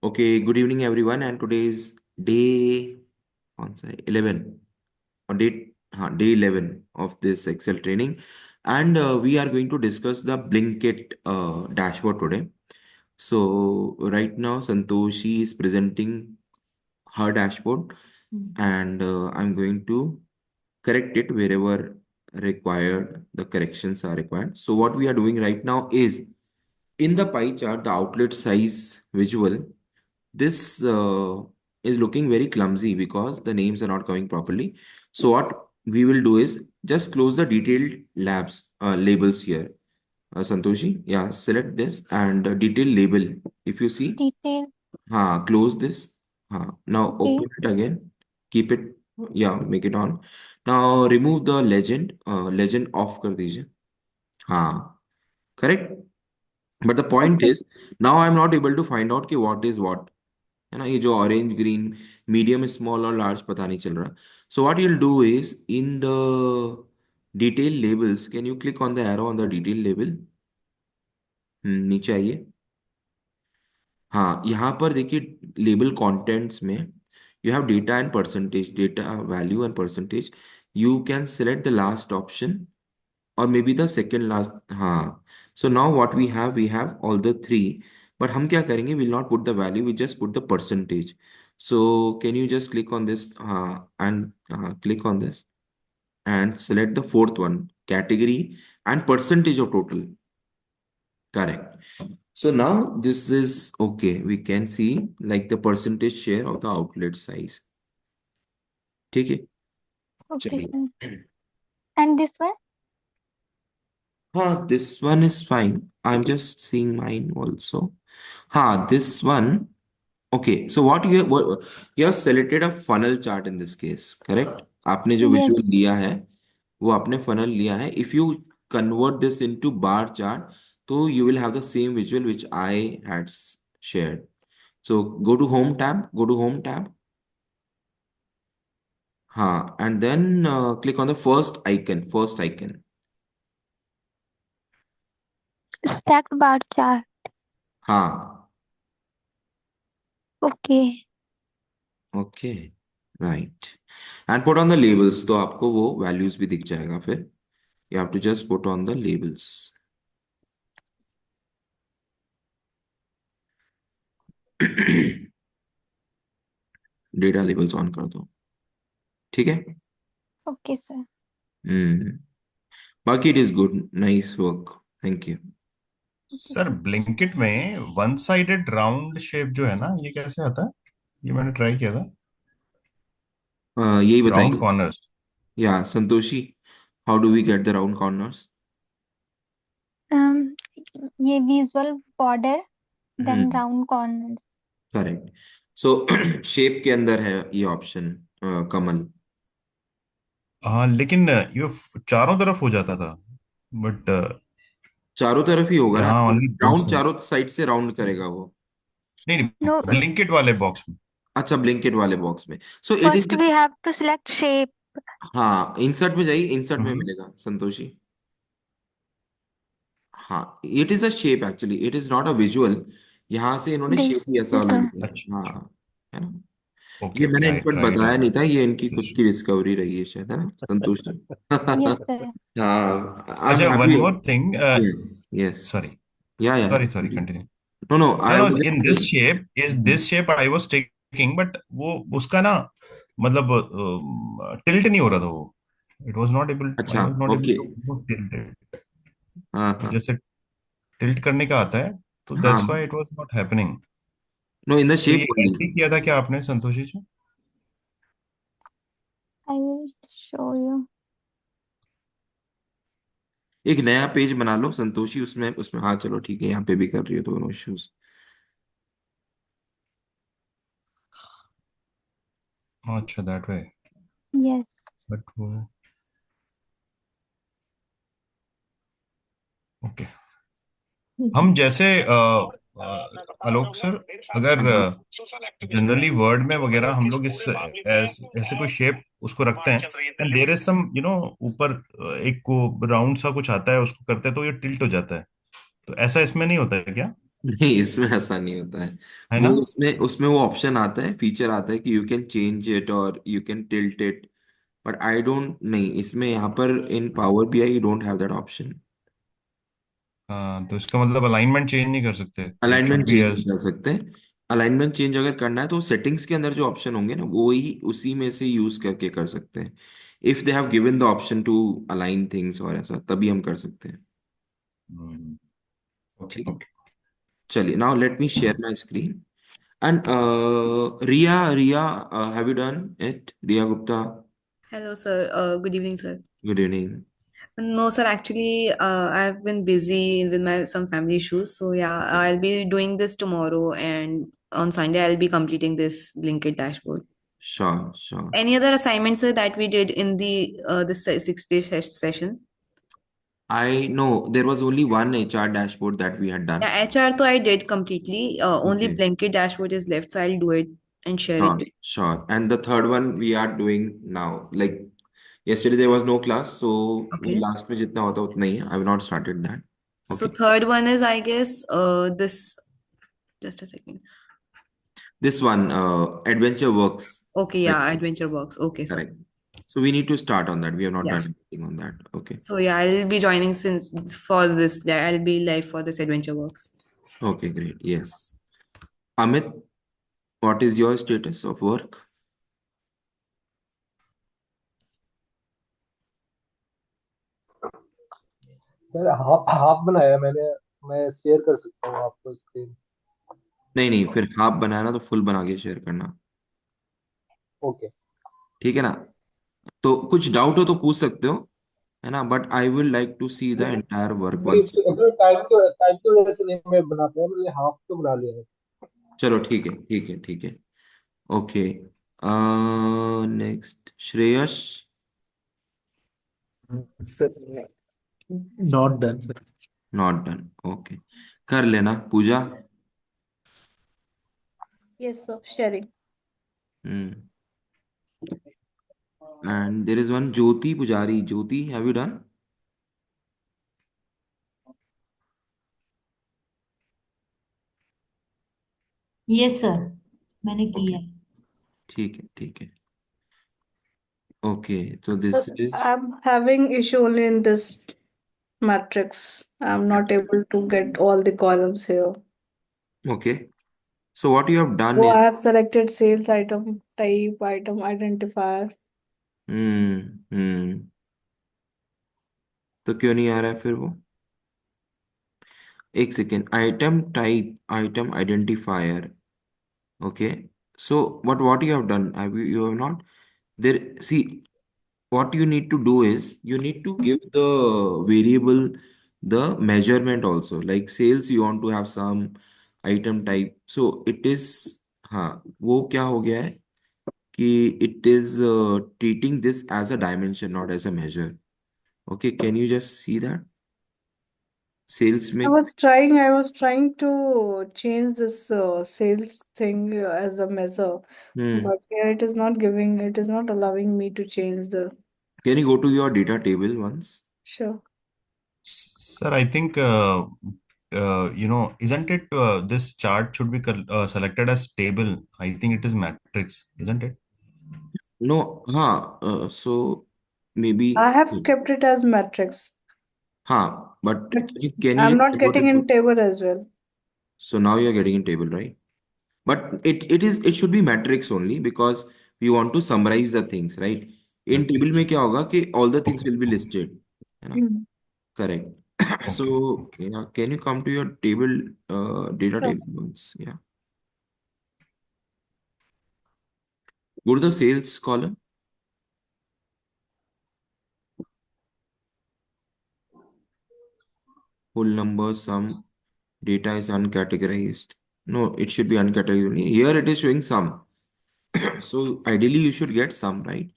Okay, good evening everyone, and today is day कौन सा है 11 or day 11 of this Excel training, and we are going to discuss the Blinkit dashboard today. So right now Santoshi is presenting her dashboard, and I'm going to correct it wherever required. The corrections are required. So what we are doing right now is in the pie chart, the outlet size visual. This is looking very clumsy because the names are not coming properly. So what we will do is just close the detailed labs labels here. Santoshi, yeah, select this and detail label. If you see, Detail. close this. Now Okay. open it again. Keep it, yeah, make it on. Now remove the legend. Legend off कर दीजिए. हाँ, correct. But the point Okay. is, now I'm not able to find out कि what is what. है ना, ये जो orange green medium small और large पता नहीं चल रहा. So what you'll do is in the detail labels, can you click on the arrow on the detail label. नीचे आइए. हाँ, यहाँ पर देखिए लेबल कंटेंट्स में you have data and percentage, data value and percentage. You can select the last option or maybe the second last. हाँ, so now what we have all the three, but हम क्या करेंगे, we'll not put the value, we just put the percentage. So can you just click on this, and click on this and select the fourth one, category and percentage of total. Correct. So now this is okay, we can see like the percentage share of the outlet size. ठीक है, Okay, sir. चलिए. And this one? This one is fine. I'm just seeing mine also. This one. Okay, so what you have selected a funnel chart in this case, correct? आपने जो Yes. visual लिया है, वो आपने funnel लिया है. If you convert this into bar chart, तो you will have the same visual which I had shared. So go to home tab, go to home tab. And then click on the first icon. Stacked bar chart. हाँ. Okay. Okay, right. And put on the labels, तो आपको वो values भी दिख जाएगा फिर. You have to just put on the labels. Data labels on कर दो. ठीक है. Okay, sir. हम्म. बाकी it is good, nice work, thank you. Okay, sir sir. Blinkit में वन साइडेड राउंड शेप जो है ना, ये कैसे आता है? ये मैंने ट्राई किया था. यही राउंड बताइए. कॉर्नर्स. या Santoshi, how do we get the round corners? Um, ये visual border, then हम्म, round corners. Correct. So shape के अंदर है ये ऑप्शन, कमल. हाँ, लेकिन ये चारों तरफ हो जाता था, बट चारों तरफ ही होगा ना. यहाँ ओनली दो राउंड साइड. चारों साइड से राउंड करेगा वो. नहीं नहीं, No, ब्लिंकिट वाले बॉक्स में. अच्छा, ब्लिंकेट वाले बॉक्स में. So it first is. we have to select shape. हाँ, इंसर्ट में जाइए, इंसर्ट में हम्म. मिलेगा Santoshi. It is a shape actually, it is not a visual. यहाँ से इन्होंने This शेप ही ऐसा is वाला the लिया है. अच्छा अच्छा. हाँ, है ना. ओके ये ओके, मैंने आई इनफैक्ट ट्राइड बताया इट. नहीं था, ये इनकी खुद की डिस्कवरी रही है शायद, है ना संतोषी. yes, sir. हाँ, आई एम अच्छा, one happy. More thing. Yes, yes. Sorry या sorry sorry, continue. No no, no I know, was in this shape, is just. This shape I was taking, but वो उसका ना, मतलब tilt नहीं हो रहा था वो. It was not able, I अच्छा, was not able okay. To tilt it. हाँ, हाँ, जैसे टिल्ट करने का आता है, तो दैट्स हाँ. Why it was not happening. No, in the तो शेप ये ओनली. ऐसे ही किया था क्या आपने, संतोषी जी? I will show you. एक नया पेज बना लो संतोषी, उसमें उसमें हाँ, चलो ठीक है, यहाँ पे भी कर रही हो दोनों इश्यूज. अच्छा, दैट वे. Yes. बट वो ओके. हम जैसे आलोक सर, अगर जनरली वर्ड में वगैरह हम लोग इस ऐसे कोई शेप उसको रखते हैं, एंड देयर इज सम ऊपर एक को राउंड सा कुछ आता है, उसको करते हैं तो ये टिल्ट हो जाता है. तो ऐसा इसमें नहीं होता है क्या? नहीं, इसमें ऐसा नहीं होता है। है वो ना? उसमें उसमें वो ऑप्शन आता है, फीचर आता है कि यू कैन चेंज इट और you can tilt it, but I don't, नहीं इसमें यहाँ पर in Power BI you don't have that option. हाँ, तो इसका मतलब अलाइनमेंट चेंज नहीं कर सकते, it should alignment be change नहीं एज। कर सकते। अलाइनमेंट चेंज अगर करना है तो सेटिंग्स के अंदर जो ऑप्शन होंगे ना, वो ही उसी में से यूज करके कर सकते हैं। If they have given the option to align things और ऐसा, तभी हम कर सकते हैं। ओके ठीक है, ओके। चलिए, now let me share my screen and Riya, have you done it, Riya Gupta? Hello, sir. Good evening, sir. Good evening. No, sir. Actually, I've been busy with my some family issues. So yeah, I'll be doing this tomorrow, and on Sunday I'll be completing this Blinkit dashboard. Sure sure. Any other assignments, sir, that we did in the this 6 day session? I know there was only one HR dashboard that we had done. Yeah, HR, so I did completely. Only Okay. Blinkit dashboard is left, so I'll do it and share it. Sure, sure. And the third one we are doing now. Like yesterday there was no class, so वो Okay. last में जितना होता उतना ही है. I have not started that. So Okay. third one is, I guess, this. Just a second. This one, Adventure Works. Okay, Like, yeah, Adventure Works. Okay, sir. correct. So we need to start on that. We have not Yeah. done anything on that. Okay. So yeah, I'll be joining since for this. Yeah, I'll be live for this Adventure Works. Okay, great. Yes. Amit, what is your status of work? Sir half half बनाया मैंने। मैं share कर सकता हूँ आपको screen. नहीं नहीं, फिर हाफ बनाना तो फुल बना के शेयर करना। ओके। ठीक है ना? तो कुछ डाउट हो तो पूछ सकते हो, है ना, but I will like to see the entire work नहीं, वंस। टाइम की वजह से नहीं मैं बना पाया, मैंने हाफ तो बना लिया है। चलो ठीक है, ठीक है, ठीक है। Okay, next Shreyas. Sir, not done sir. Not done, okay. कर लेना Pooja. Yes, sir. Sharing. Hmm. And there is one Jyoti Pujari. Jyoti, have you done? Yes sir, मैंने की ओके, है। ठीक है, ठीक है। ओके, तो this But is, I'm having issue only in this matrix. I'm not able to get all the columns here. Okay, so what you have done So I is, have selected sales item type, item identifier. हम्म, तो क्यों नहीं आ रहा है फिर वो? एक second, item type, item identifier. Okay. So what you have done? You have not there. See, what you need to do is you need to give the variable the measurement also. Like sales, you want to have some item type. So it is, हाँ, वो क्या हो गया है कि it is treating this as a dimension, not as a measure. Okay, can you just see that? Sales में, I was trying to change this sales thing as a measure, hmm. but here it is not giving, it is not allowing me to change the. Can you go to your data table once? Sure. Sir I think isn't it this chart should be selected as table? I think it is matrix, isn't it? No, हाँ, so maybe. I have kept it as matrix, हाँ, but but can you I'm just not convert getting it in to, table as well. so now you're getting in table, right? But it should be matrix only because we want to summarize the things, right? In table में क्या होगा कि all the things will be listed, है ना? Hmm. Correct. So Okay. yeah, can you come to your table, data Sure. table once? Yeah. Go to the sales column, whole number, sum, data is uncategorized. No, it should be uncategorized only. Here it is showing sum. So ideally you should get sum, right?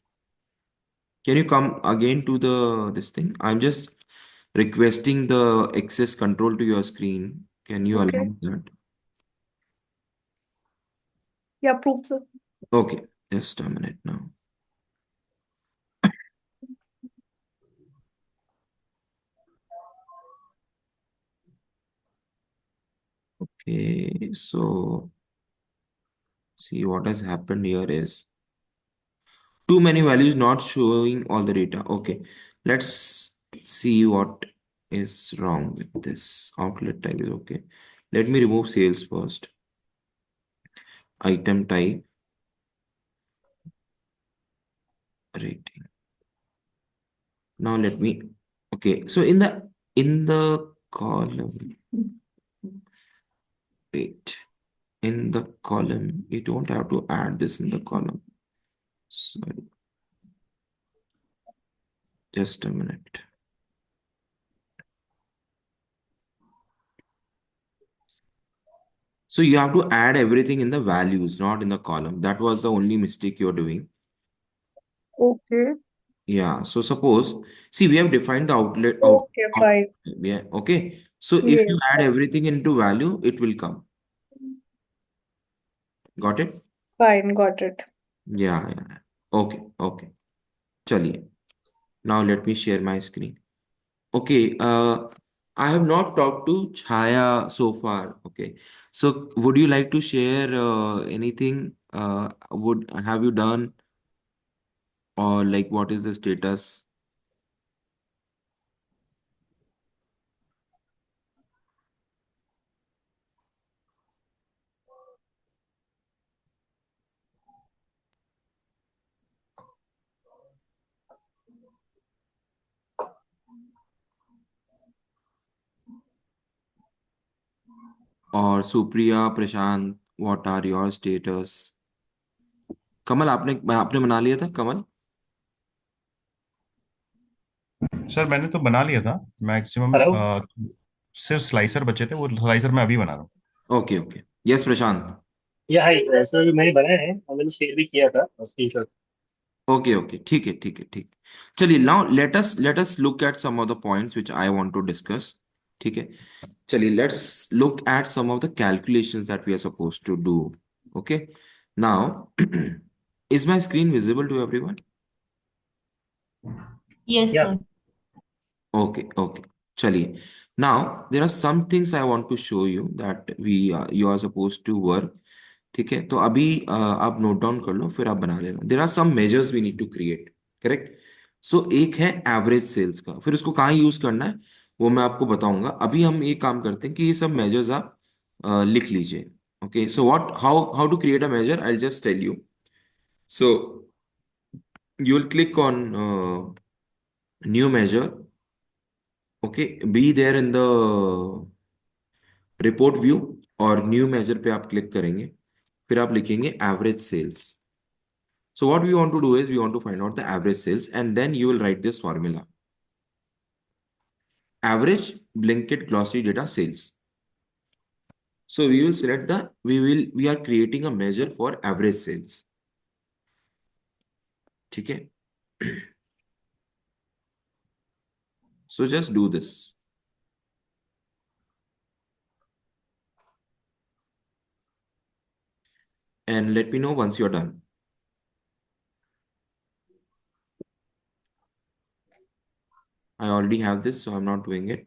Can you come again to the this thing? I'm just requesting the access control to your screen. Can you allow Okay. that? Yeah, proof, sir. Okay, just a minute now. Okay, so see what has happened here is too many values not showing all the data. Okay, let's see what is wrong with this. Outlet type is okay. Let me remove sales first. Item type, rating. Now let me, okay, so in the column, wait, in the column, you don't have to add this in the column. Sorry, just a minute. So you have to add everything in the values, not in the column. That was the only mistake you're doing. Okay. Yeah. So suppose, see, we have defined the Okay, out fine. yeah. Okay. So if you Yes, add everything into value, it will come. Got it? fine, got it. Yeah. Yeah. Okay. Okay. Chaliye. Now let me share my screen. Okay. I have not talked to Chaya so far. Okay. So would you like to share anything? Would have you done, or like what is the status? Or Supriya, Prashant, what are your status? कमल आपने आपने बना लिया था कमल? Sir मैंने तो बना लिया था मैक्सिमम। हेलो। सिर्फ स्लाइसर बचे थे, वो स्लाइसर मैं अभी बना रहा हूँ। ओके ओके, यस प्रशांत। ये हाय, वैसे भी मैंने बनाया है और मैंने शेयर भी किया था स्क्रीनशॉट। ओके ओके, ठीक है ठीक है ठीक। चलिए, now let us look at some of the points which I want to discuss. ठीक है, चलिए let's look at some of the calculations that we are suppose to do. Okay, now is my screen visible to everyone? Yes, या sir. Okay, okay. Chaliye. Now, there are some things I want to show you that you are supposed to work. ठीक है, तो अभी आप note down कर लो, फिर आप बना लेना। There are some measures we need to create. Correct. So एक है एवरेज सेल्स का, फिर उसको कहाँ यूज करना है वो मैं आपको बताऊंगा। अभी हम एक काम करते हैं कि ये सब मेजर्स आप लिख लीजिए। Okay, so what how how to create a measure, I just tell you. So you will click on new measure. Okay, be there in the report view, और न्यू मेजर पे आप क्लिक करेंगे, फिर आप लिखेंगे average sales. So what we want to do is we want to find out the average sales and then you will write this formula, average Blinkit glossary data sales. So we will select the, we are creating a measure for average sales. ठीक है, so just do this and let me know once you're done. I already have this, so I'm not doing it,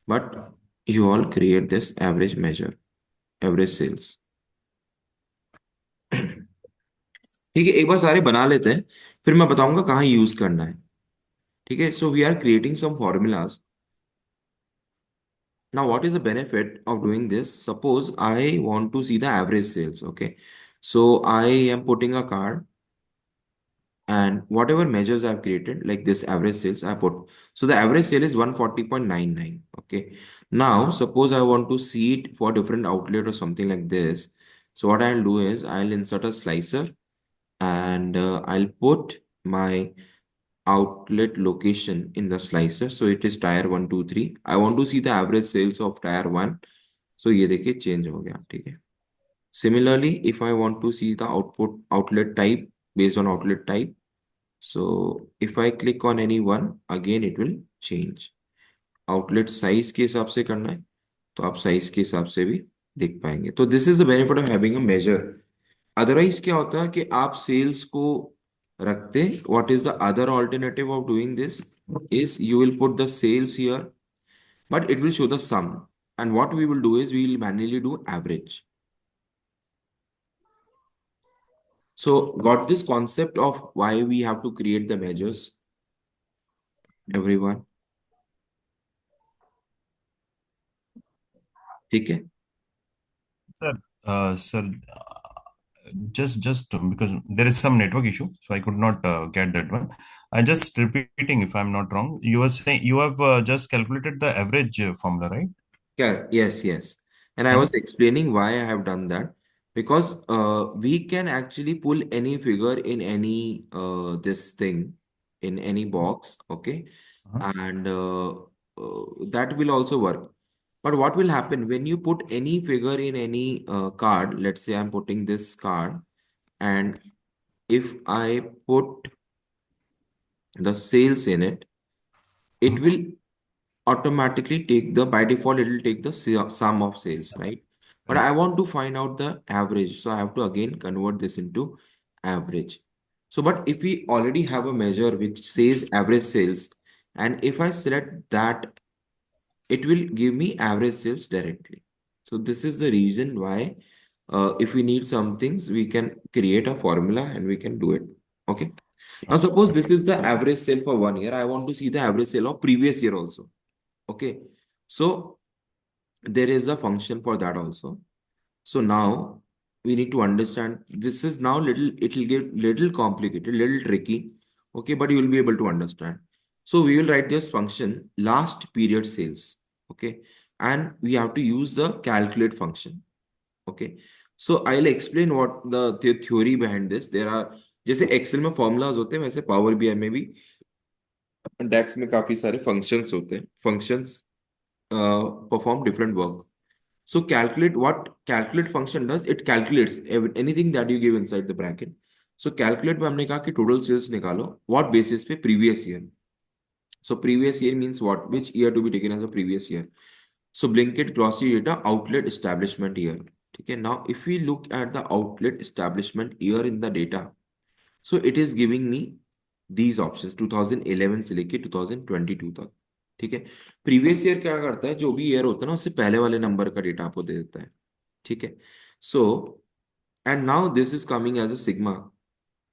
but you all create this average measure, average sales. ठीक है, एक बार सारे बना लेते हैं, फिर मैं बताऊंगा कहाँ यूज करना है। ठीक है, so we are creating some formulas. Now, what is the benefit of doing this? Suppose I want to see the average sales. Okay, so I am putting a card, and whatever measures I've created, like this average sales, I put. So the average sale is 140.99. Okay, now suppose I want to see it for different outlet or something like this. So what I'll do is I'll insert a slicer, and I'll put my outlet location in the slicer. So it is tier 1 2 3. I want to see the average sales of tier 1. So ये देखिए change हो गया। ठीक है, similarly if I want to see the outlet type, based on outlet type, so if I click on any one, again it will change। Outlet size के हिसाब से करना है तो आप साइज के हिसाब से भी देख पाएंगे। तो this is the benefit of having a measure. Otherwise क्या होता है कि आप सेल्स को रखते, what is the other alternative of doing this is you will put the sales here, but it will show the sum. And what we will do is we will manually do average. So got this concept of why we have to create the measures, everyone? ठीक है? Sir, sir, just because there is some network issue, so I could not get that one. I just repeating if I'm not wrong. You were saying you have just calculated the average formula, right? Yeah, yes, yes. And I Hmm? was explaining why I have done that because we can actually pull any figure in any this thing in any box, okay? Uh-huh. And that will also work. But what will happen when you put any figure in any card? Let's say I'm putting this card, and if I put the sales in it, it will automatically take the, by default it will take the sum of sales, right? But I Correct. want to find out the average, so I have to again convert this into average. So but if we already have a measure which says average sales, and if I select that, it will give me average sales directly. So this is the reason why if we need some things, we can create a formula and we can do it. Okay. Now suppose this is the average sale for 1 year. I want to see the average sale of previous year also. Okay. So there is a function for that also. So now we need to understand this is now little, it will get little complicated, little tricky. Okay, but you will be able to understand. So we will write this function last period sales. Okay, and we have to use the calculate function. Okay, so I'll explain what the theory behind this. There are जैसे Excel में formulas होते हैं वैसे power BI में भी डेक्स में काफी सारे फंक्शंस होते हैं functions perform different work. So calculate, what calculate function does, it calculates anything that you give inside the bracket. So calculate में हमने कहा कि total sales निकालो what basis पे previous year. So previous year means what, which year to be taken as a previous year. So Blinkit glossy data outlet establishment year. Okay, now if we look at the outlet establishment year in the data, so it is giving me these options 2011 से लेके 2022 तक. ठीक है. Previous year क्या करता है, जो भी ईयर होता है ना उससे पहले वाले नंबर का डेटा आपको दे देता है. ठीक है. So and now this is coming as a sigma.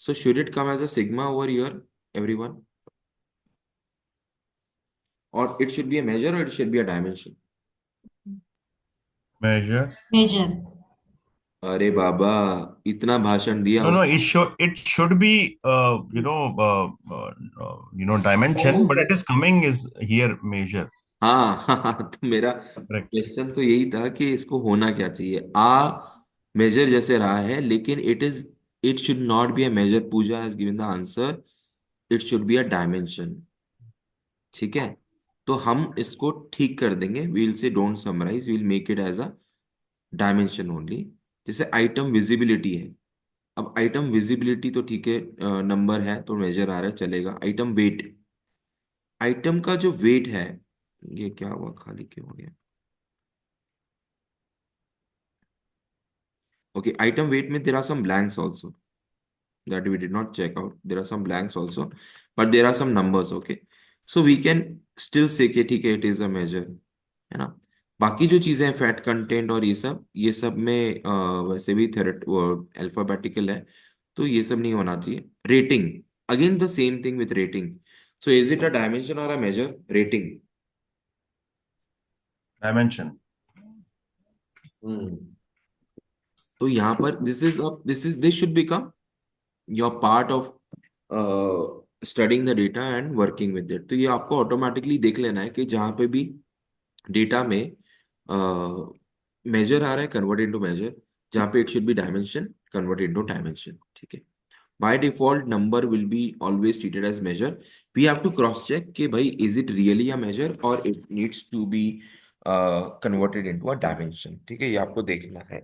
So should it come as a sigma over year everyone, और it should be a measure, और it should be a dimension? Measure. measure, अरे बाबा, इतना भाषण दिया No, no, उस. it should be dimension, but it is coming is here measure. हाँ हाँ, तो मेरा Correct. क्वेश्चन तो यही था कि इसको होना क्या चाहिए. मेजर जैसे रहा है, लेकिन it should not be a measure. Pooja has given the answer, it should be a dimension. ठीक है. तो हम इसको ठीक कर देंगे. We will say don't summarize, we will make it as a dimension only. जैसे आइटम विजिबिलिटी है. अब आइटम विजिबिलिटी तो ठीक है, नंबर है तो मेजर आ रहा है, चलेगा. आइटम वेट, आइटम का जो वेट है, ये क्या हुआ, खाली क्यों हो गया? Okay, item weight में there are some blanks also that we did not check out. There are some blanks also, but there are some numbers. Okay, so we can still say कि ठीक है, it is a measure, है ना. बाकी जो चीजें हैं fat content और ये सब में वैसे भी थेरेट वो अल्फाबेटिकल है, तो ये सब नहीं होना चाहिए. Rating, again the same thing with rating. So is it a dimension और अ मेजर? रेटिंग. Dimension. तो यहाँ पर this should become your part of studying the data and working with it. तो ये आपको ऑटोमेटिकली देख लेना है कि जहाँ पे भी डेटा में मेजर आ रहा है, कन्वर्ट इनटू मेजर. जहाँ पे it should be dimension, convert into dimension. ठीक है. By default number will be always treated as measure. We have to cross check कि भाई is it really a measure और it needs to be converted into a dimension. ठीक है, ये आपको देखना है.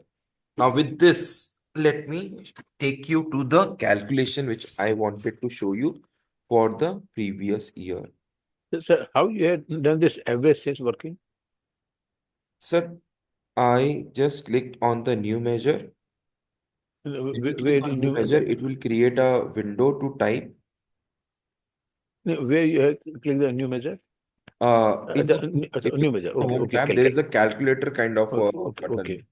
Now with this, let me take you to the calculation which I wanted to show you for the previous year. Sir, how you had done this average sales working? Sir, I just clicked on the new measure. When we Where click on new measure, it will create a window to type. where you have click the new measure? In the New measure. Okay, home okay, tab, there is a calculator kind of okay, button. okay.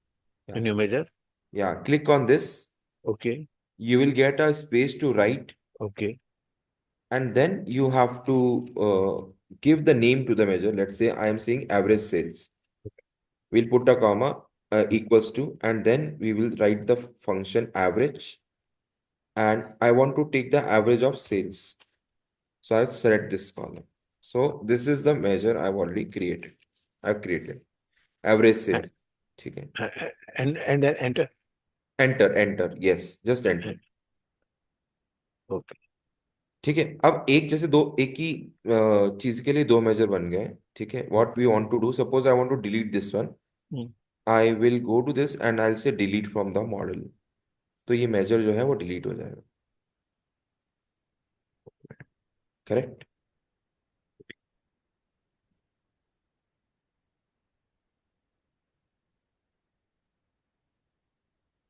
Yeah. New measure. Yeah. Click on this. Okay, You will get a space to write, okay. and then you have to give the name to the measure. Let's say I am saying average sales. We'll put a comma equals to, and then we will write the function average. And I want to take the average of sales. So I'll select this column. So this is the measure I've already created. I've created average Uh, sales. Okay. and then enter. enter. Yes, just enter. Okay. ठीक है, अब एक जैसे दो एक ही चीज के लिए दो मेजर बन गए. ठीक है, what we want to do, suppose I want to delete this one. Hmm. I will go to this and I will say delete from the model. तो ये मेजर जो है वो डिलीट हो जाएगा. Correct.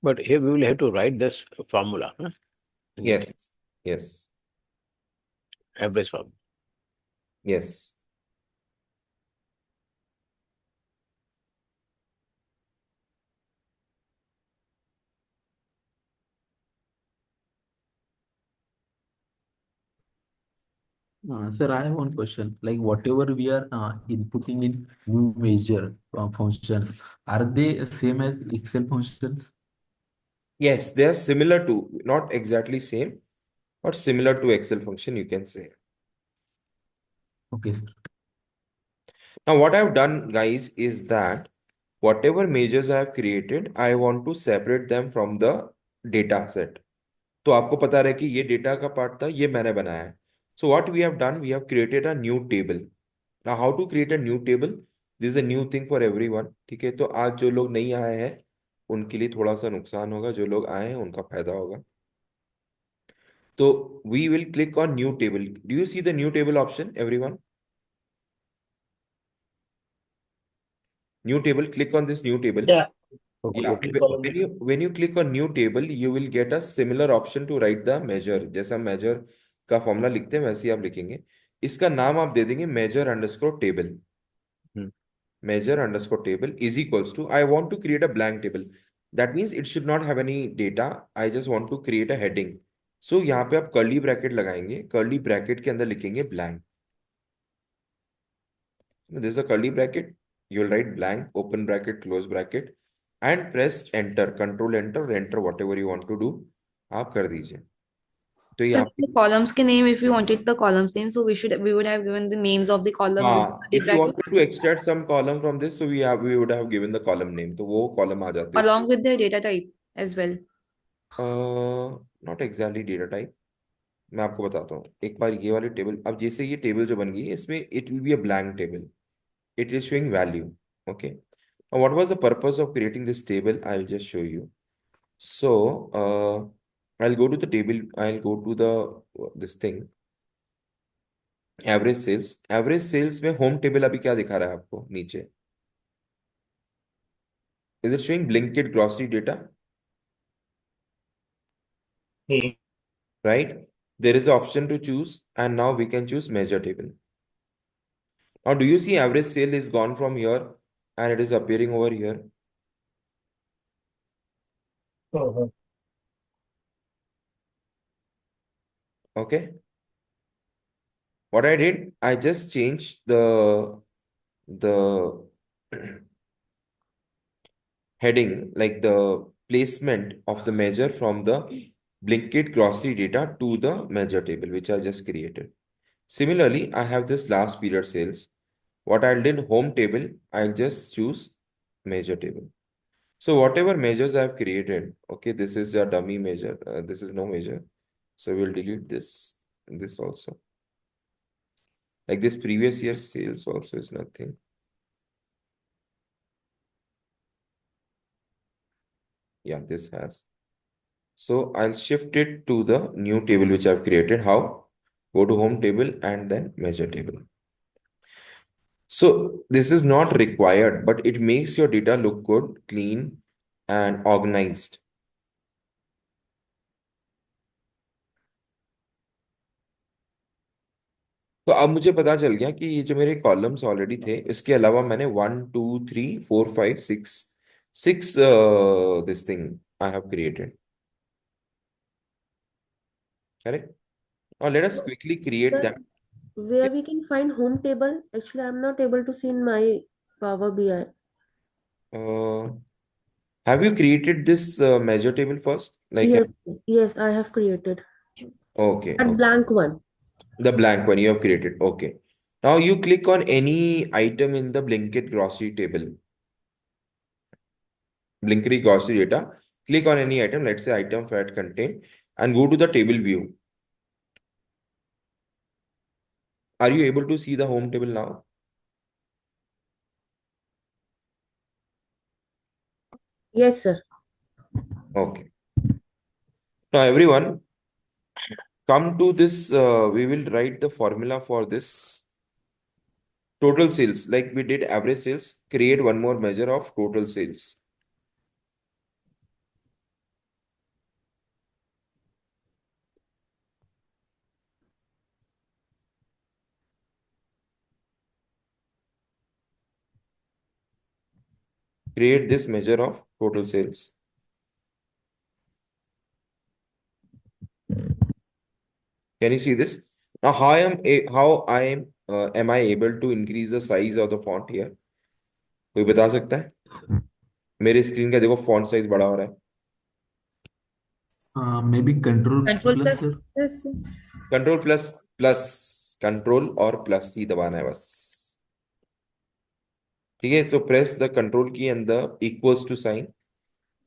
But here we will have to write this formula, huh? In yes. detail. Yes. Average formula. Yes. Sir, I have one question. Like whatever we are inputting in new measure functions, are they same as Excel functions? Yes, they are similar to, not exactly same, but similar to Excel function, you can say. Okay, sir. Now, what I've done, guys, is that whatever measures I have created, I want to separate them from the data set. तो आपको पता रहे कि ये data का part था, ये मैंने बनाया है. So what we have done, we have created a new table. Now, how to create a new table? This is a new thing for everyone. ठीक है, तो आज जो लोग नहीं आए हैं उनके लिए थोड़ा सा नुकसान होगा, जो लोग आए हैं उनका फायदा होगा. तो we will click on new table. Do you see the new table option, everyone? New table, click on this new table. Yeah. Okay, Yeah, okay. when you click on new table, you will get a similar option to write the measure. जैसा measure का formula लिखते हैं वैसे ही आप लिखेंगे. इसका नाम आप दे देंगे measure underscore table. Hmm. Measure underscore table is equals to, I want to create a blank table. That means it should not have any data. I just want to create a heading. So यहाँ पे आप curly bracket लगाएंगे. Curly bracket के अंदर लिखेंगे blank. This is a curly bracket. You will write blank, open bracket, close bracket, and press enter, control enter, or enter whatever you want to do. आप कर दीजिए. तो So यहाँ the पे columns के name, if we wanted the columns name, so we would have given the names of the columns in हाँ, the if you brackets wanted to extract some column from this, so we would have given the column name. तो वो column आ जाते हैं. along with the data type as well. Not exactly data type. मैं आपको बताता हूँ. एक बार ये वाली टेबल, अब जैसे ये टेबल जो बन गई है इसमें it will be a blank table. It is showing value. Okay. Now, what was the purpose of creating this table? I'll just show you. So, I'll go to the table. I'll go to the this thing. Average sales. Average sales में home table अभी क्या दिखा रहा है आपको नीचे? Is it showing blanket grocery data? Right? There is an option to choose, and now we can choose measure table. Now, do you see average sale is gone from here and it is appearing over here? Okay. What I did, I just changed the heading, like the placement of the measure from the Blinkit grocery data to the measure table, which I just created. Similarly, I have this last period sales. What I'll do in home table, I'll just choose measure table. So whatever measures I've created, okay, this is a dummy measure. This is no measure. So we'll delete this, and this also. Like this previous year's sales also is nothing. Yeah, this has. So I'll shift it to the new table which I've created. How? Go to home table and then measure table. So this is not required, but it makes your data look good, clean, and organized. तो अब मुझे पता चल गया कि ये जो मेरे कॉलम्स ऑलरेडी थे, इसके अलावा मैंने 1 2 3 4 5 6 6 this thing I have created, correct? Now let us quickly create Sir, that. where we can find home table? Actually, I'm not able to see in my Power BI. Have you created this measure table first? Like, Yes, yes, I have created. okay, That okay. blank one. The blank one you have created. Okay. Now you click on any item in the Blinkit grocery table. Blinkit grocery data. Click on any item, let's say item fat contain, and go to the table view. Are you able to see the home table now? Yes, sir. Okay. Now everyone, come to this. We will write the formula for this total sales. Like we did average sales, create one more measure of total sales. Create this measure of total sales. Can you see this? Now, how am I able to increase the size of the font here? कोई बता सकता है? मेरे screen का देखो font size बड़ा हो रहा है. Maybe control Control plus, plus sir. plus. Control plus plus, control और प्लस ही दबाना है बस. ठीक है, so press the control key and the equals to sign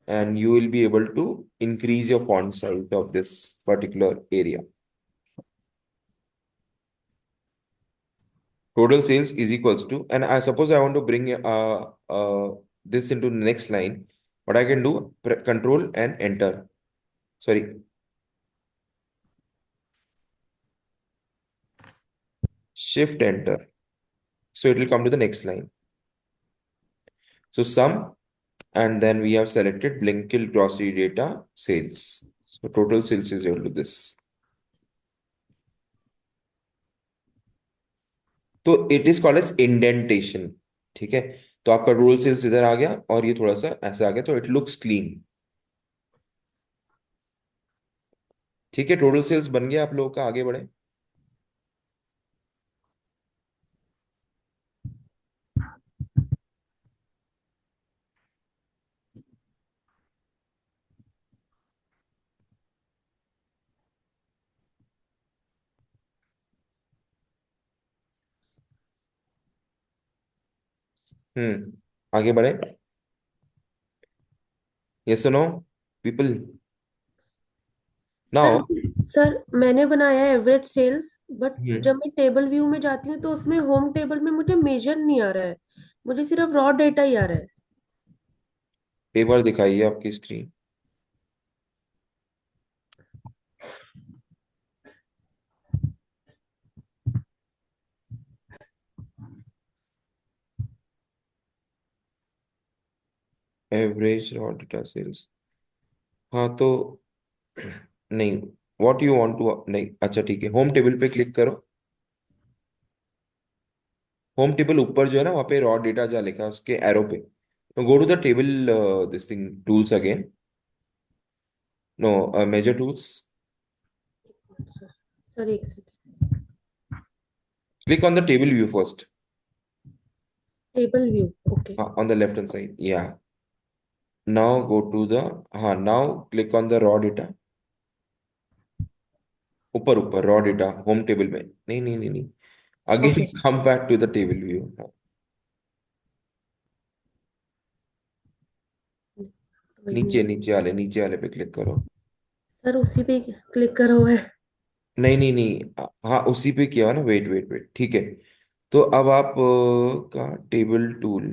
and you will be able to increase your font size of this particular area. Total sales is equals to, and I suppose I want to bring this into the next line. What I can do, control and enter. Sorry, shift enter. So it will come to the next line. So sum, and then we have selected Blinkit grocery data sales. So total sales is equal to this. तो it is called as indentation. ठीक है, तो आपका total sales इधर आ गया और ये थोड़ा सा ऐसा आ गया, तो इट लुक्स क्लीन. ठीक है, टोटल सेल्स बन गया आप लोगों का. आगे बढ़े. आगे बढ़े. Yes know people. Sir now sir मैंने बनाया है एवरेज सेल्स, बट जब मैं टेबल व्यू में जाती हूँ तो उसमें होम टेबल में मुझे मेजर नहीं आ रहा है, मुझे सिर्फ रॉ डेटा ही आ रहा है. एक बार दिखाइए आपकी screen. Average raw data sales. हाँ तो नहीं, व्हाट यू वांट टू, नहीं अच्छा ठीक है, होम टेबल पे क्लिक करो. होम टेबल ऊपर जो है ना, वहाँ पे रॉ डेटा जहाँ लिखा है उसके एरो पे, तो go to the table this thing tools again. No, measure tools. Sir sir एक second. Click on the table view first. Table view, okay. On the left hand side. Yeah. Now go to the, now click on the raw data. ऊपर ऊपर raw data home table में. नहीं नहीं नहीं नहीं, okay, again come back to the table view. वही नीचे है. नीचे वाले पे क्लिक करो. सर उसी पे क्लिक करा हुआ है. नहीं नहीं नहीं, हाँ उसी पे किया हुआ ना. वेट वेट वेट, ठीक है. तो अब आप का टेबल टूल.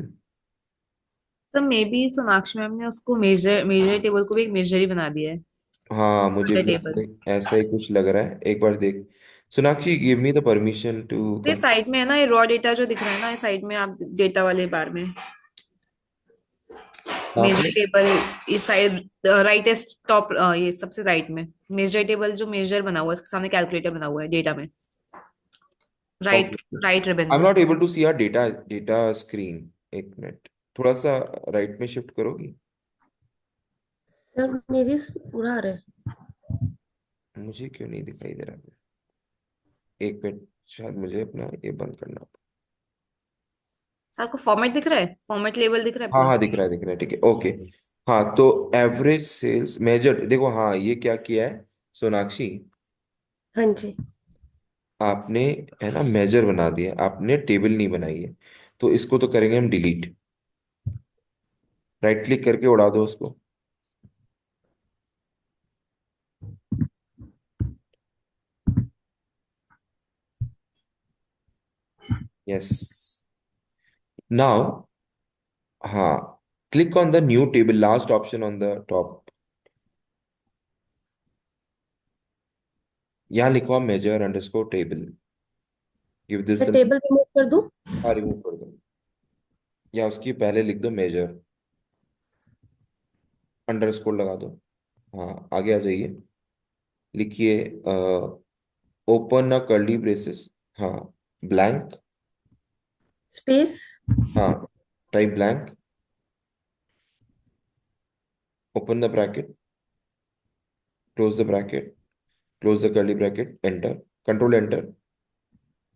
तो मे बी सोनाक्षी मैम ने उसको मेजर टेबल को भी एक मेजर ही बना दिया है. हाँ मुझे मेजर भी टेबल ऐसा ही कुछ लग रहा है. एक बार देख. Sonakshi give me the permission to तो ये साइड में है ना, ये रॉ डेटा जो दिख रहा है ना, ये साइड में आप डेटा वाले बार में मेजर कंप्लीट. टेबल, इस साइड राइटेस्ट टॉप, ये सबसे राइट में मेजर टेबल जो मेजर बना हुआ है, उसके सामने कैलकुलेटर बना हुआ है डेटा में. Right, Okay. Right ribbon I'm में। not able to see our data screen. एक मिनट, थोड़ा सा राइट में शिफ्ट करोगी? सर मेरी पूरा आ रहा है। मुझे क्यों नहीं दिखाई दे रहा? एक मिनट, शायद मुझे अपना ये बंद करना। सर आपको फॉर्मेट दिख रहा है, फॉर्मेट लेबल दिख रहा है हाँ पूरा? हाँ, दिख रहा है, ठीक है, ओके। हाँ, तो एवरेज सेल्स मेजर देखो, हाँ ये क्या किया है सोनाक्षी, हाँ जी। आपने, है ना, मेजर बना दिया, आपने टेबल नहीं बनाई है। तो इसको तो करेंगे हम डिलीट, राइट क्लिक करके उड़ा दो उसको। यस, नाउ, हाँ, click on the new table, last option on the top, यहाँ लिखो measure underscore table, give this sir the, table remove कर दूं? हाँ रिमूव कर दो, या उसकी पहले लिख दो मेजर अंडरस्कोर लगा दो। हाँ, आगे आ जाइए, लिखिए ओपन अ कर्ली ब्रेसेस, हाँ, ब्लैंक, स्पेस। हाँ, type blank, open the bracket, close the bracket, close the curly bracket, enter, control enter.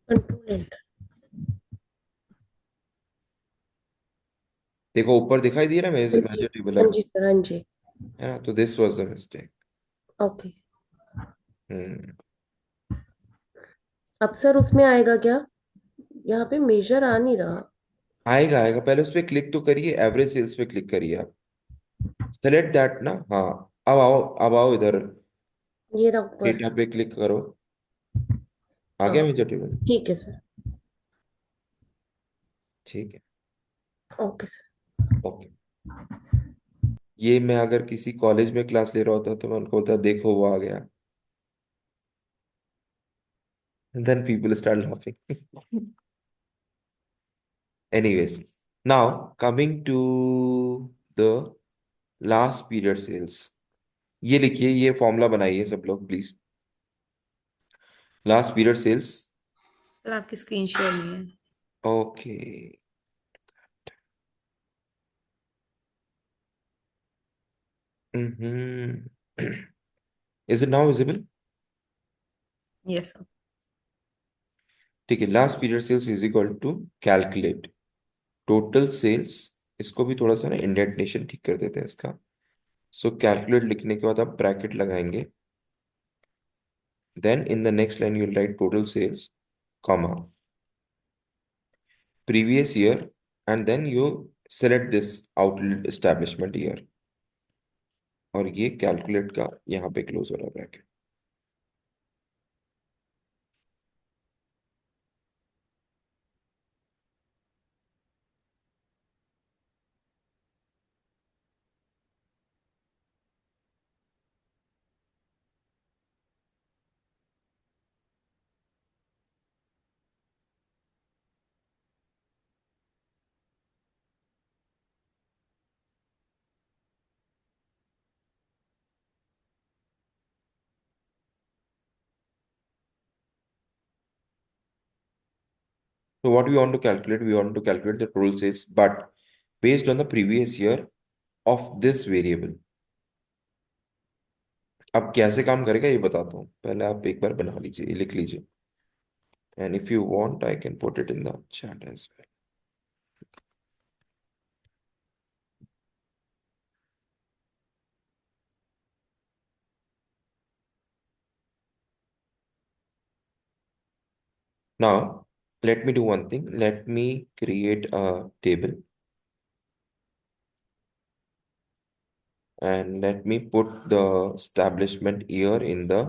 Control enter. देखो ऊपर दिखाई दिया ना हाँ मेजर जी। मेजर टेबल है हाँ जी सर, हाँ जी। ना? तो this was the mistake. Okay. Hmm, अब सर उसमें आएगा क्या? यहाँ पे मेजर आ नहीं रहा। आएगा आएगा, पहले उस पर क्लिक तो करिए, एवरेज सेल्स पे क्लिक करिए आप, सेलेक्ट दैट ना, हाँ, अब आओ इधर, ये रहा ऊपर। डेटा पे क्लिक करो, आ गया हाँ। Measure table. ठीक है सर। ठीक है, ओके सर। ओके। ये मैं अगर किसी कॉलेज में क्लास ले रहा होता तो मैं उनको बोलता देखो वो आ गया, then people start laughing. Anyways, now coming to the last period sales, ये लिखिए, ये फॉर्मूला बनाइए सब लोग please, last period sales. Sir आपकी स्क्रीन शेयर नहीं है। Okay, is it now visible? Yes sir. ठीक है, last period sales is equal to calculate total sales, इसको भी थोड़ा सा ना इंडेंटेशन ठीक कर देते हैं इसका। सो कैलकुलेट लिखने के बाद आप ब्रैकेट लगाएंगे, then in the next line you'll write total sales, comma, previous year, and then you select this outlet establishment year, और ये कैलकुलेट का यहाँ पे क्लोज हो रहा है bracket. So what we want to calculate? We want to calculate the total sales, but based on the previous year of this variable. अब कैसे काम करेगा ये बताता हूँ, पहले आप एक बार बना लीजिए, ये लिख लीजिए, and if you want I can put it in the chat as well. Now let me do one thing, let me create a table and let me put the establishment year in the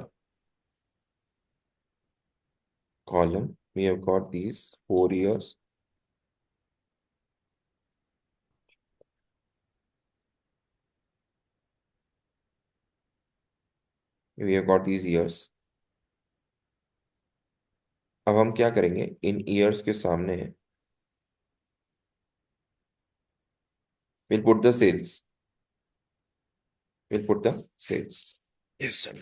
column. We have got these 4 years. We have got these years. अब हम क्या करेंगे, इन years के सामने we'll put the sales. We'll put the sales. Yes, sir.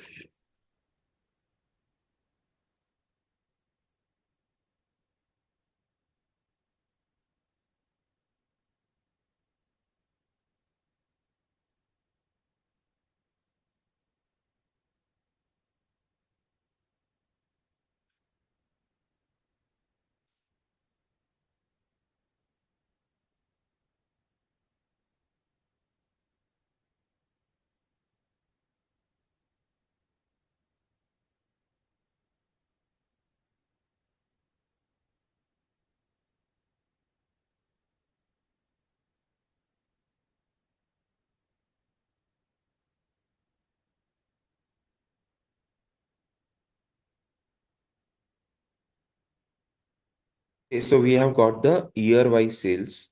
Okay, so we have got the year-wise sales.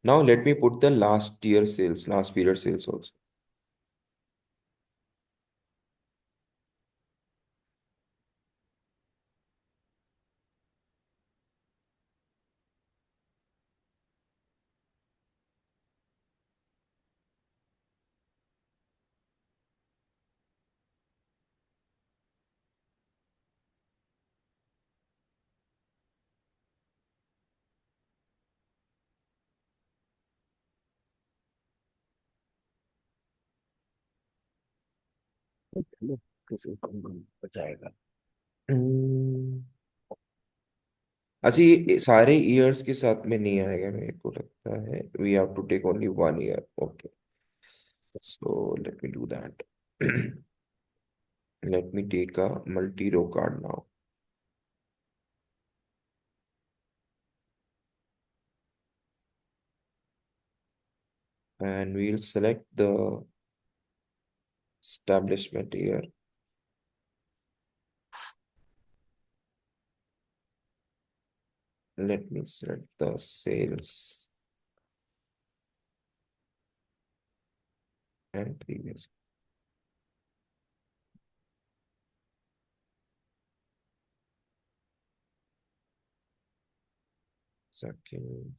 Now let me put the last year sales, last period sales also. चलो किसी को बचाएगा। हम्म, अच्छा ये सारे years के साथ में नहीं आएगा मेरे को लगता है। We have to take only 1 year. ओके, so let me do that. Let me take a multi-row card now. And we'll select the establishment year. Let me select the sales and previous. Second.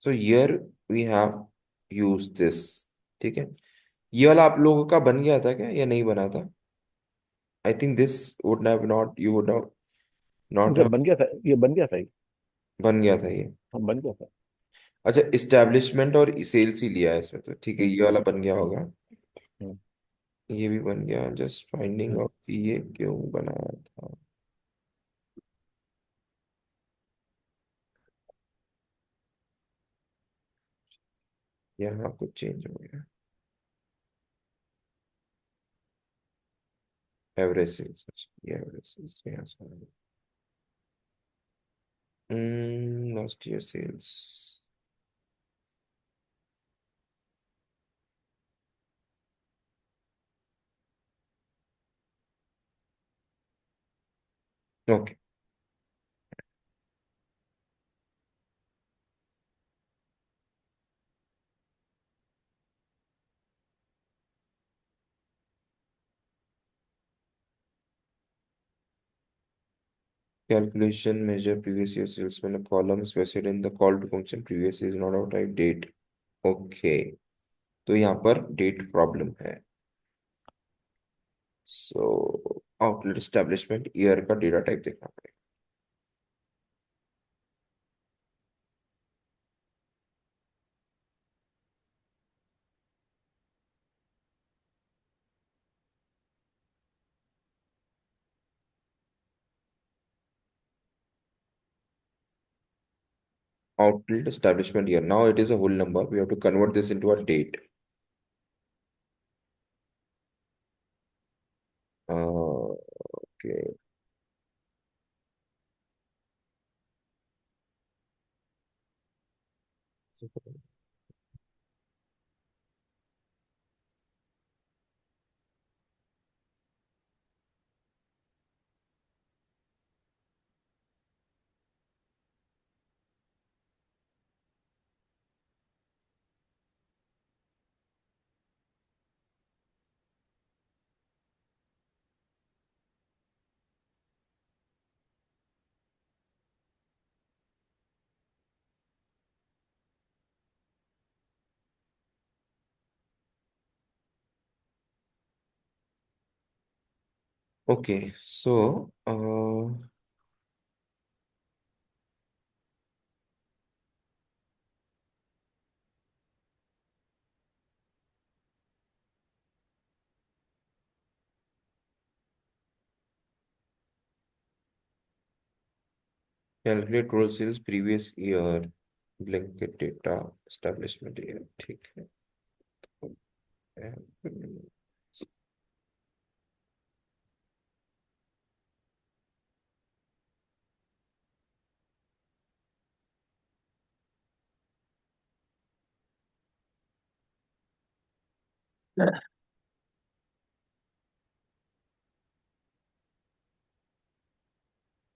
So here we have used this. ठीक है, ये वाला आप लोगों का बन गया था क्या या नहीं बना था? I think this would have not, you would have not sir have, बन गया था, ये बन गया था ये। बन गया था ये। हाँ बन गया था। अच्छा, इस्टेब्लिशमेंट और सेल्स ही लिया है इसमें, तो ठीक है, हम्म, ये वाला बन गया होगा। हम्म, ये भी बन गया। जस्ट फाइंडिंग हम्म। आउट कि ये क्यों बनाया था। यहाँ कुछ चेंज हो गया। एवरेज सेल्स, अच्छा ये एवरेज सेल्स यहाँ से आ गया। Last year sales. Okay, calculation measure previous year sales मैंने column specified in the call to function previous is not out type date. Okay, तो यहाँ पर डेट प्रॉब्लम है। सो आउटलेट एस्टेब्लिशमेंट ईयर का डेटा टाइप देखना पड़ेगा। Outlet establishment year. Now it is a whole number. We have to convert this into a date. Okay. Okay. So, calculate total sales previous year. Blanket data establishment year. ठीक है।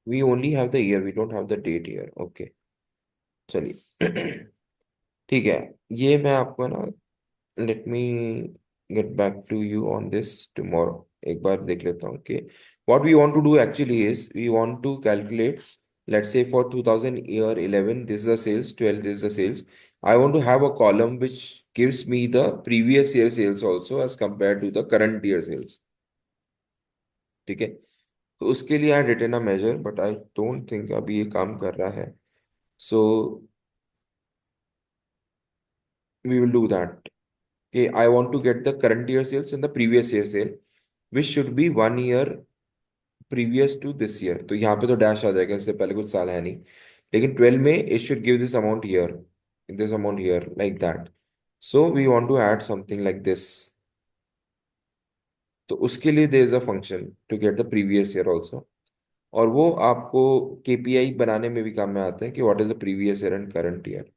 We only have the year, we don't have the date here. Okay, चलिए ठीक है, ये मैं आपको ना, let me get back to you on this tomorrow. एक बार देख लेता हूँ कि what we want to do actually is we want to calculate, let's say for 2000 year 11 this is the sales, 12 this is the sales. I want to have a column which gives me the previous year sales also as compared to the current year sales। ठीक है, तो उसके लिए I written a measure but I don't think अभी ये काम कर रहा है। So we will do that कि I want to get the current year sales and the previous year sale which should be 1 year previous to this year. तो यहाँ पे तो डैश आ जाएगा, इससे पहले कुछ साल है नहीं, लेकिन 12 में it should give this amount here like that. So we want to add something like this. तो उसके लिए there is a function to get the previous year also, और वो आपको केपीआई बनाने में भी काम में आता है कि what is the previous year and current year.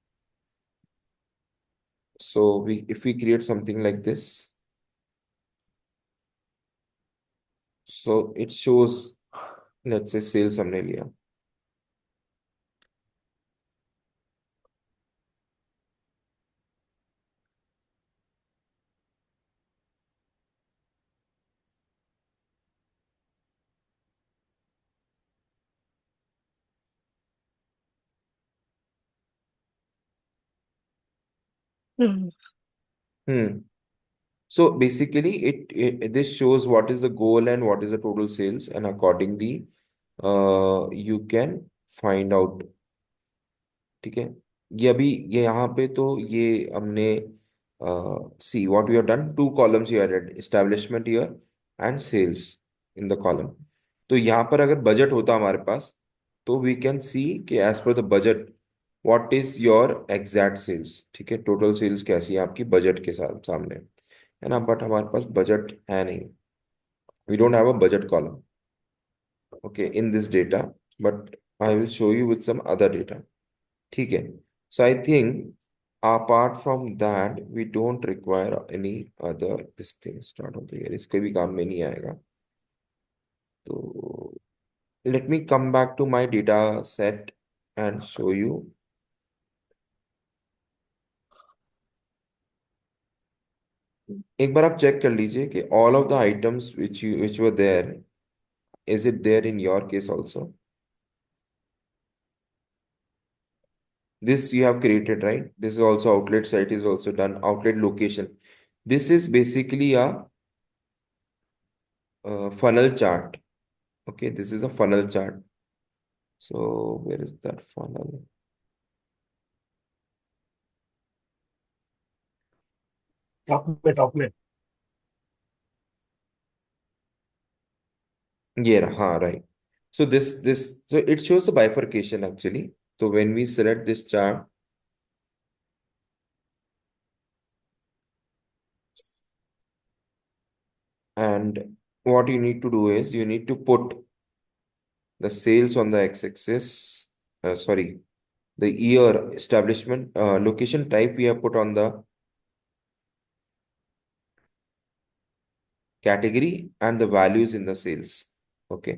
So we if we create something like this, so it shows, let's say sales हमने लिया। हम्म So basically, this shows what is the goal and what is the total sales, and accordingly, you can find out। ठीक है, ये अभी ये यहाँ पे तो ये हमने see what we have done, 2 columns here, establishment year and sales in the column. तो यहाँ पर अगर बजट होता हमारे पास, तो वी कैन सी कि as per the budget what is your exact sales. ठीक है, टोटल सेल्स कैसी है आपकी बजट के साथ सामने, है ना, बट हमारे पास बजट है नहीं, we don't have a budget column okay in this data, but I will show you with some other data. ठीक है, so I think apart from that we don't require any other this thing start of the year, इसके भी काम में नहीं आएगा। तो let me come back to my data set and show you। एक बार आप चेक कर लीजिए कि all of the items which were there, is it there in your case also? This you have created, right? This is also outlet site is also done, outlet location. This is basically a funnel chart. Okay, this is a funnel chart. So where is that funnel? Top में Yeah, right. So so it shows a bifurcation actually. So when we select this chart, and what you need to do is you need to put the sales on the x-axis, sorry, the year, establishment, location type we have put on the category, and the values in the sales। Okay,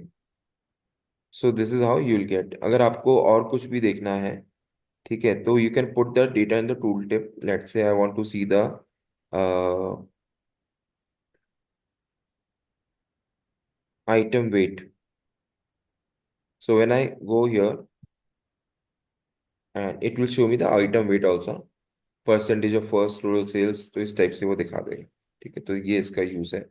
so this is how you will get। अगर आपको और कुछ भी देखना है, ठीक है, तो you can put the data in the tooltip। Let's say I want to see the item weight। So when I go here, and it will show me the item weight also, percentage of first total sales। तो इस type से वो दिखा देगा। ठीक है, तो ये इसका यूज है।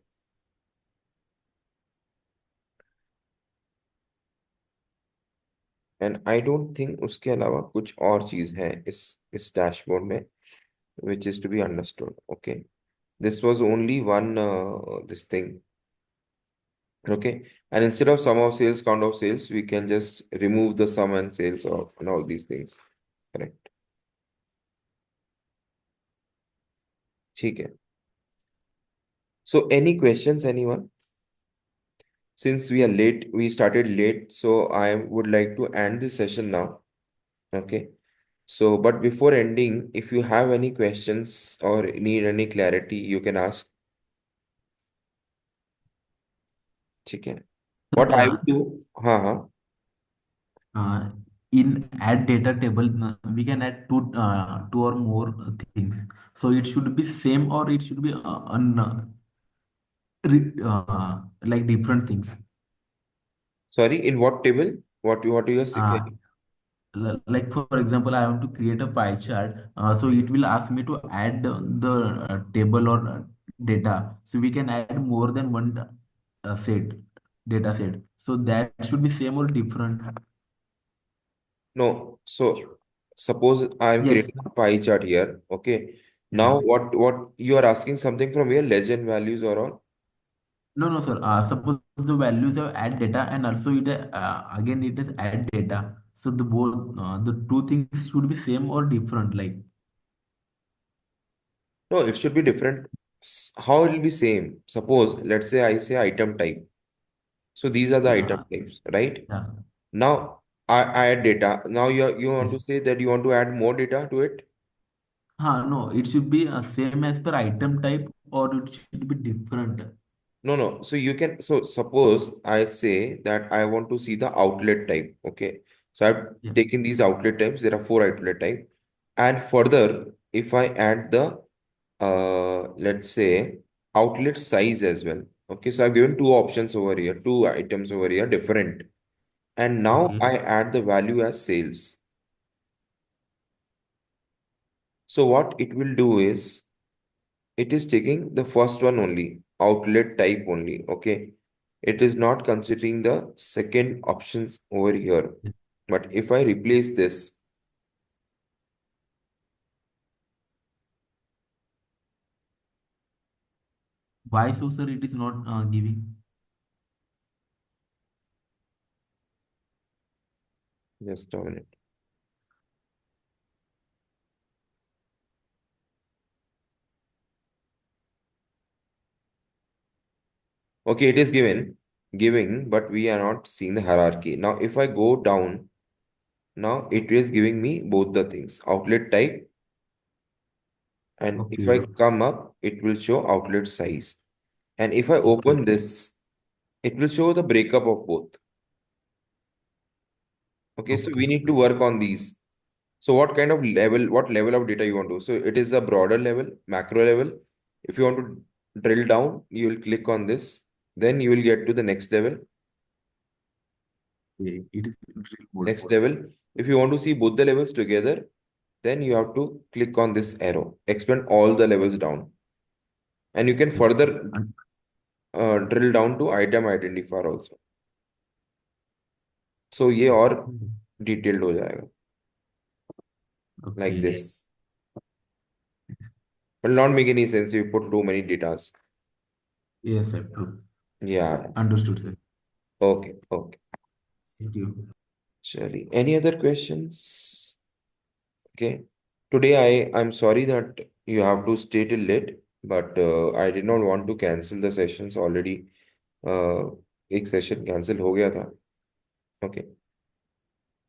एंड आई डोंट थिंक उसके अलावा कुछ और चीज है इस डैशबोर्ड में which is to be understood। Okay, this was only one this thing। Okay, and instead of sum of sales, count of sales, we can just remove the sum and sales of and all these things। Correct। ठीक है, so any questions anyone? Since we are late, we started late, so I would like to end this session now। Okay, so but before ending, if you have any questions or need any clarity, you can ask। ठीक है. Sir What I will do, हाँ हाँ. uh, in add data table we can add two or more things. So it should be same or it should be like different things. Sorry, in what table? What you are Uh, saying? like for example, I want to create a pie chart. So it will ask me to add the table or data. So we can add more than one set data set. So that should be same or different. No. So suppose I am Yes. creating a pie chart here. Okay. Yeah. Now what you are asking something from here, legend values or all? No, no, sir. Suppose the values of add data and also it again it is add data. So the both the two things should be same or different. Like No, it should be different. How it will be same? Suppose let's say I say item type. So these are the item uh, types, right? yeah. Now I add data. Now you want Yes. to say that you want to add more data to it? No, it should be same as per item type or it should be different. No, no. So you can, so suppose I say that I want to see the outlet type. Okay. So I've Yeah. taken these outlet types. There are four outlet type. And further, if I add the, let's say, outlet size as well. Okay. So I've given two options over here, two items over here, different. And now Okay. I add the value as sales. So what it will do is, it is taking the first one only, outlet type only. Okay. It is not considering the second options over here. But if I replace this, Why so, sir? It is not giving. just a minute. Okay, it is giving, but we are not seeing the hierarchy. Now, if I go down, now it is giving me both the things, outlet type, and if I Okay. come up, it will show outlet size. And if I Okay. open this, it will show the breakup of both. Okay, so we Okay. need to work on these. So what level of data you want to? So it is a broader level, macro level. If you want to drill down, you will click on this. Then you will get to the next level. Okay. It is real mode. Next level. If you want to see both the levels together, then you have to click on this arrow. Expand all the levels down. And you can Okay. further drill down to item identifier also. So ये और detailed हो जाएगा like Okay. this. Will not make any sense if you put too many datas. Yes, sir. True. Yeah. Understood, sir. Okay. Okay. Thank you. Surely. Any other questions? Okay. Today I'm sorry that you have to stay till late, but I did not want to cancel the sessions already. एक session cancel हो गया था. Okay.